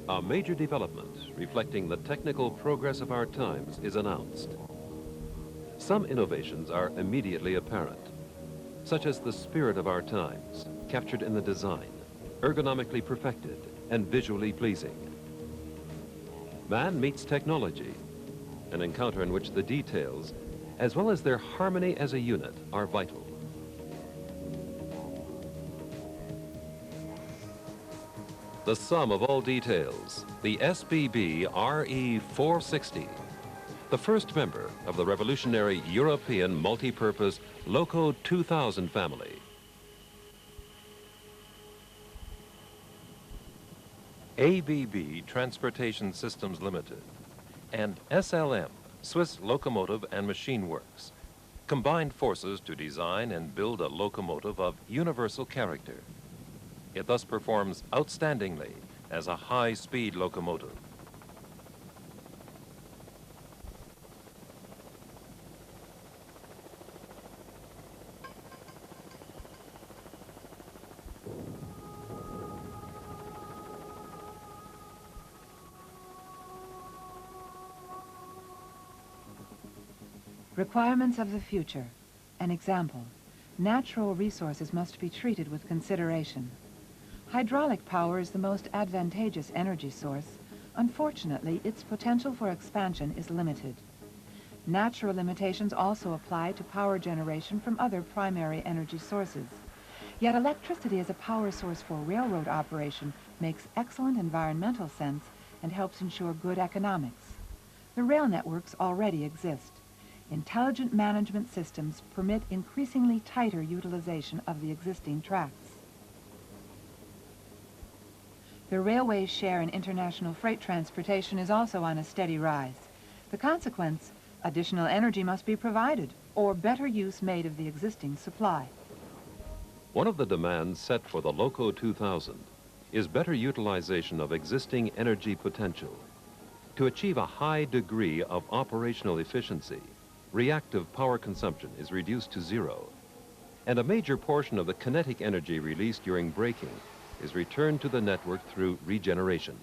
A major development reflecting the technical progress of our times is announced. Some innovations are immediately apparent, such as the spirit of our times, captured in the design, ergonomically perfected, and visually pleasing. Man meets technology, an encounter in which the details, as well as their harmony as a unit, are vital. The sum of all details, the SBB Re460, the first member of the revolutionary European multi-purpose LOCO 2000 family. ABB Transportation Systems Limited and SLM, Swiss Locomotive and Machine Works, combined forces to design and build a locomotive of universal character. It thus performs outstandingly as a high-speed locomotive. Requirements of the future. An example. Natural resources must be treated with consideration. Hydraulic power is the most advantageous energy source. Unfortunately, its potential for expansion is limited. Natural limitations also apply to power generation from other primary energy sources. Yet electricity as a power source for railroad operation makes excellent environmental sense and helps ensure good economics. The rail networks already exist. Intelligent management systems permit increasingly tighter utilization of the existing tracks. The railway's share in international freight transportation is also on a steady rise. The consequence, additional energy must be provided, or better use made of the existing supply. One of the demands set for the LOCO 2000 is better utilization of existing energy potential. To achieve a high degree of operational efficiency, reactive power consumption is reduced to zero, and a major portion of the kinetic energy released during braking is returned to the network through regeneration.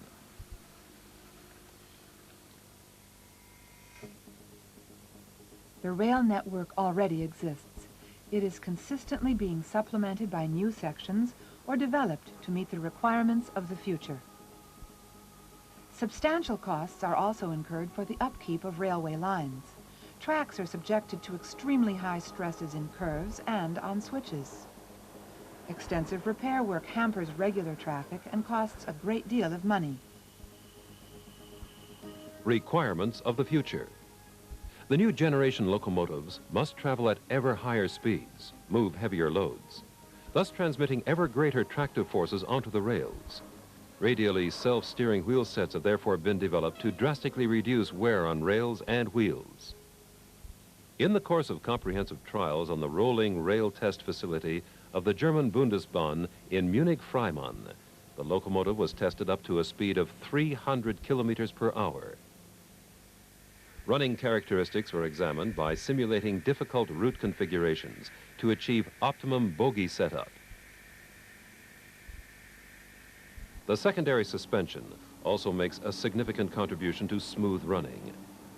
The rail network already exists. It is consistently being supplemented by new sections or developed to meet the requirements of the future. Substantial costs are also incurred for the upkeep of railway lines. Tracks are subjected to extremely high stresses in curves and on switches. Extensive repair work hampers regular traffic and costs a great deal of money. Requirements of the future. The new generation locomotives must travel at ever higher speeds, move heavier loads, thus transmitting ever greater tractive forces onto the rails. Radially self-steering wheel sets have therefore been developed to drastically reduce wear on rails and wheels. In the course of comprehensive trials on the rolling rail test facility of the German Bundesbahn in Munich-Freimann, the locomotive was tested up to a speed of 300 kilometers per hour. Running characteristics were examined by simulating difficult route configurations to achieve optimum bogie setup. The secondary suspension also makes a significant contribution to smooth running.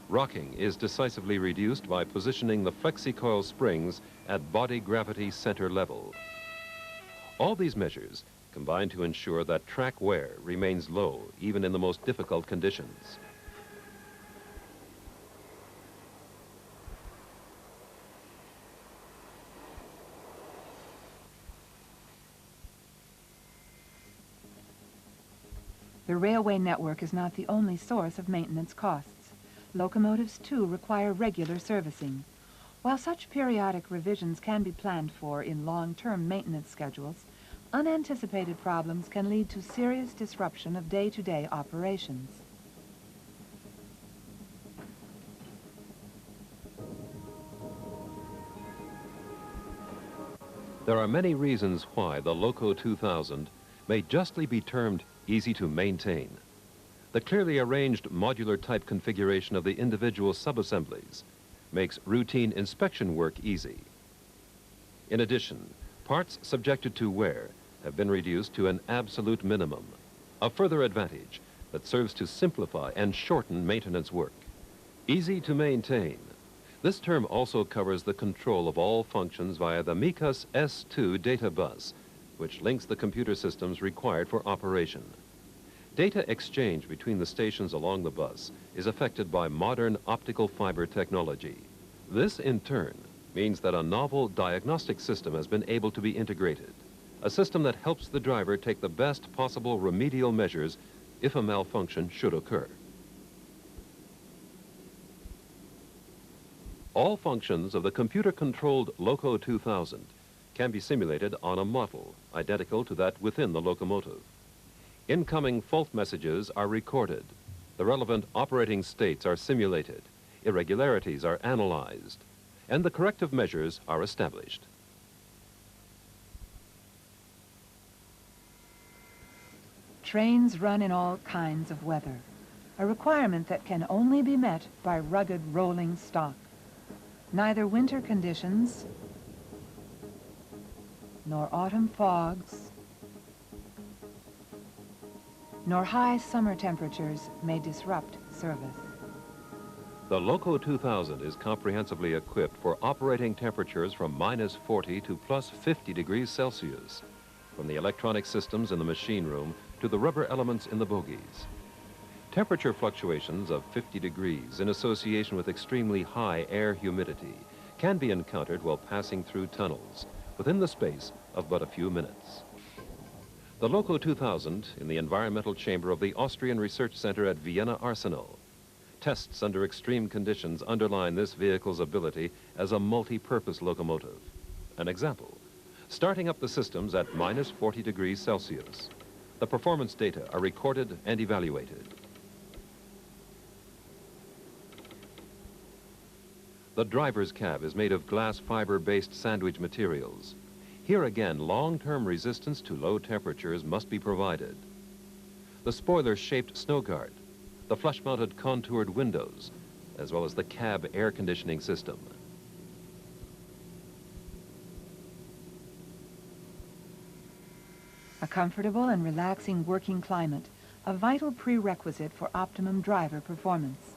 Rocking is decisively reduced by positioning the flexi-coil springs at body gravity center level. All these measures combine to ensure that track wear remains low even in the most difficult conditions. The railway network is not the only source of maintenance costs. Locomotives, too, require regular servicing. While such periodic revisions can be planned for in long-term maintenance schedules, unanticipated problems can lead to serious disruption of day-to-day operations. There are many reasons why the LOCO 2000 may justly be termed easy to maintain. The clearly arranged modular type configuration of the individual subassemblies makes routine inspection work easy. In addition, parts subjected to wear have been reduced to an absolute minimum. A further advantage, that serves to simplify and shorten maintenance work. Easy to maintain. This term also covers the control of all functions via the MECAS S2 data bus, which links the computer systems required for operation. Data exchange between the stations along the bus is affected by modern optical fiber technology. This, in turn, means that a novel diagnostic system has been able to be integrated, a system that helps the driver take the best possible remedial measures if a malfunction should occur. All functions of the computer-controlled LOCO 2000 can be simulated on a model identical to that within the locomotive. Incoming fault messages are recorded. The relevant operating states are simulated. Irregularities are analyzed, and the corrective measures are established. Trains run in all kinds of weather, a requirement that can only be met by rugged rolling stock. Neither winter conditions, nor autumn fogs, nor high summer temperatures may disrupt service. The LOCO 2000 is comprehensively equipped for operating temperatures from -40 to +50 degrees Celsius, from the electronic systems in the machine room to the rubber elements in the bogies. Temperature fluctuations of 50 degrees in association with extremely high air humidity can be encountered while passing through tunnels within the space of but a few minutes. The LOCO 2000 in the environmental chamber of the Austrian Research Center at Vienna Arsenal. Tests under extreme conditions underline this vehicle's ability as a multi-purpose locomotive. An example, starting up the systems at -40 degrees Celsius. The performance data are recorded and evaluated. The driver's cab is made of glass fiber-based sandwich materials. Here again, long-term resistance to low temperatures must be provided. The spoiler-shaped snow guard, the flush-mounted contoured windows, as well as the cab air conditioning system. A comfortable and relaxing working climate, a vital prerequisite for optimum driver performance.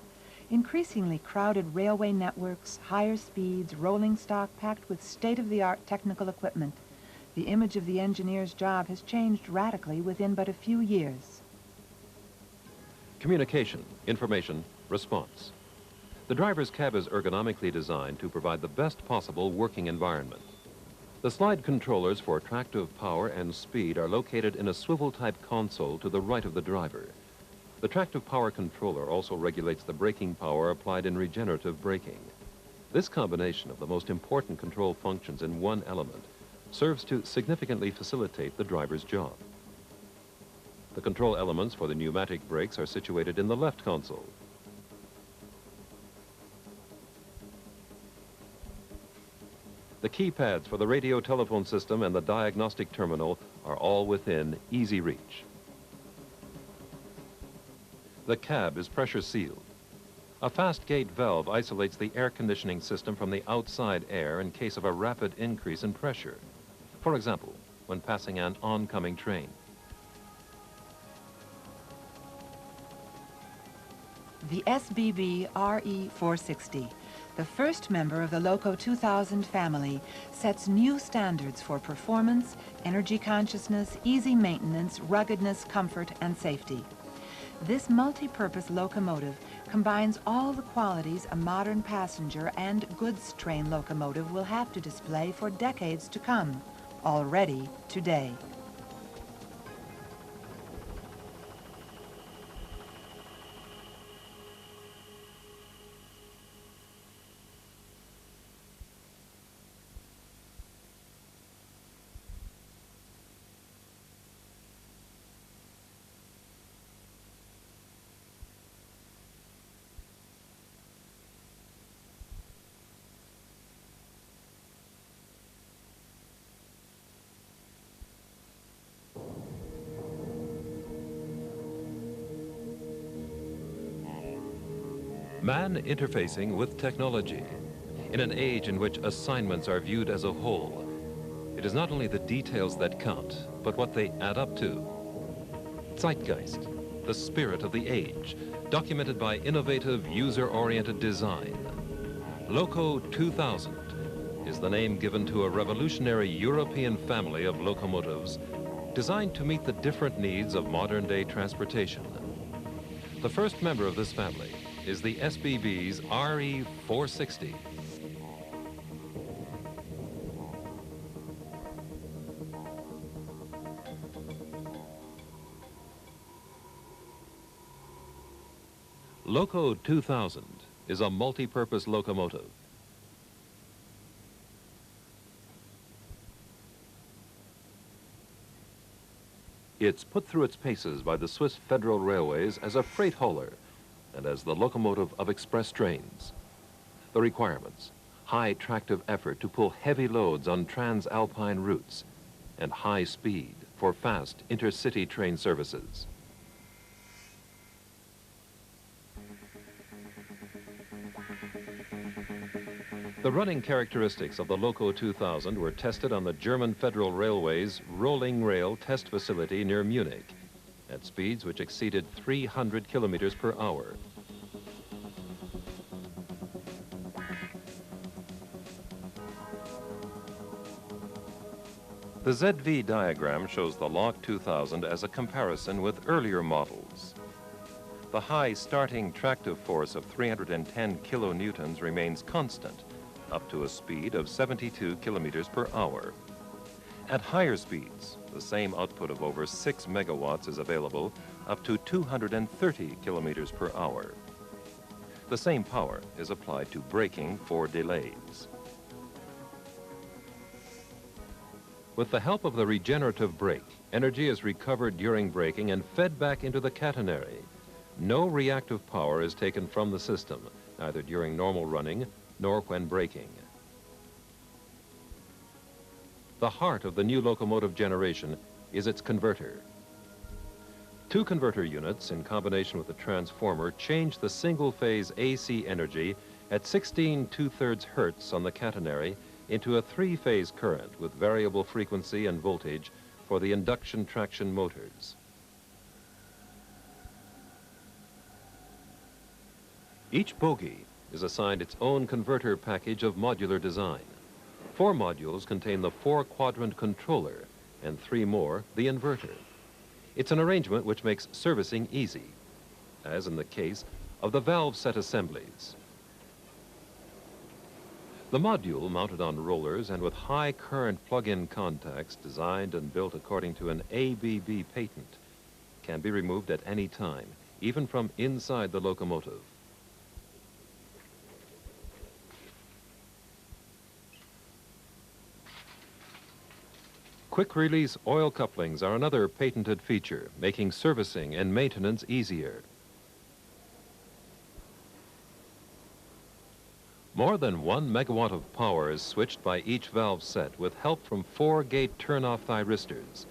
Increasingly crowded railway networks, higher speeds, rolling stock packed with state-of-the-art technical equipment. The image of the engineer's job has changed radically within but a few years. Communication, information, response. The driver's cab is ergonomically designed to provide the best possible working environment. The slide controllers for tractive power and speed are located in a swivel-type console to the right of the driver. The tractive power controller also regulates the braking power applied in regenerative braking. This combination of the most important control functions in one element serves to significantly facilitate the driver's job. The control elements for the pneumatic brakes are situated in the left console. The keypads for the radio telephone system and the diagnostic terminal are all within easy reach. The cab is pressure sealed. A fast gate valve isolates the air conditioning system from the outside air in case of a rapid increase in pressure. For example, when passing an oncoming train. The SBB Re460, the first member of the LOCO 2000 family, sets new standards for performance, energy consciousness, easy maintenance, ruggedness, comfort, and safety. This multi-purpose locomotive combines all the qualities a modern passenger and goods train locomotive will have to display for decades to come, already today. Man interfacing with technology. In an age in which assignments are viewed as a whole, it is not only the details that count, but what they add up to. Zeitgeist, the spirit of the age, documented by innovative, user-oriented design. LOCO 2000 is the name given to a revolutionary European family of locomotives designed to meet the different needs of modern-day transportation. The first member of this family is the SBB's Re460. LOCO 2000 is a multi-purpose locomotive. It's put through its paces by the Swiss Federal Railways as a freight hauler and as the locomotive of express trains. The requirements: high tractive effort to pull heavy loads on transalpine routes and high speed for fast intercity train services. The running characteristics of the LOCO 2000 were tested on the German Federal Railway's rolling rail test facility near Munich at speeds which exceeded 300 kilometers per hour. The ZV diagram shows the LOCO 2000 as a comparison with earlier models. The high starting tractive force of 310 kilonewtons remains constant, up to a speed of 72 kilometers per hour. At higher speeds, the same output of over 6 megawatts is available, up to 230 kilometers per hour. The same power is applied to braking for delays. With the help of the regenerative brake, energy is recovered during braking and fed back into the catenary. No reactive power is taken from the system, neither during normal running nor when braking. The heart of the new locomotive generation is its converter. Two converter units in combination with the transformer change the single-phase AC energy at 16 2/3 hertz on the catenary into a three-phase current with variable frequency and voltage for the induction traction motors. Each bogie is assigned its own converter package of modular design. 4 modules contain the 4-quadrant controller and 3 more the inverter. It's an arrangement which makes servicing easy, as in the case of the valve set assemblies. The module, mounted on rollers and with high current plug-in contacts designed and built according to an ABB patent, can be removed at any time, even from inside the locomotive. Quick-release oil couplings are another patented feature, making servicing and maintenance easier. More than 1 megawatt of power is switched by each valve set with help from 4-gate turn-off thyristors.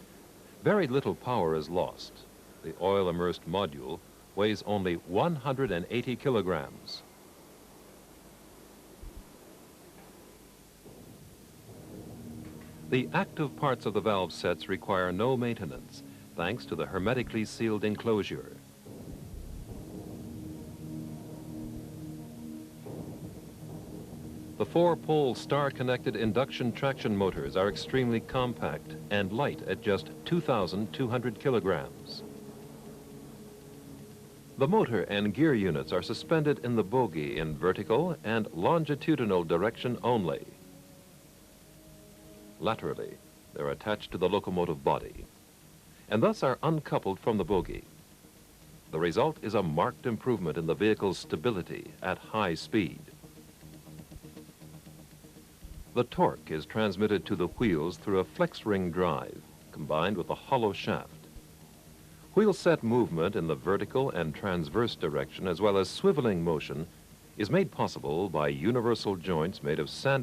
Very little power is lost. The oil-immersed module weighs only 180 kilograms. The active parts of the valve sets require no maintenance, thanks to the hermetically sealed enclosure. The 4-pole star-connected induction traction motors are extremely compact and light at just 2,200 kilograms. The motor and gear units are suspended in the bogie in vertical and longitudinal direction only. Laterally, they're attached to the locomotive body, and thus are uncoupled from the bogie. The result is a marked improvement in the vehicle's stability at high speed. The torque is transmitted to the wheels through a flex ring drive, combined with a hollow shaft. Wheel set movement in the vertical and transverse direction, as well as swiveling motion, is made possible by universal joints made of sand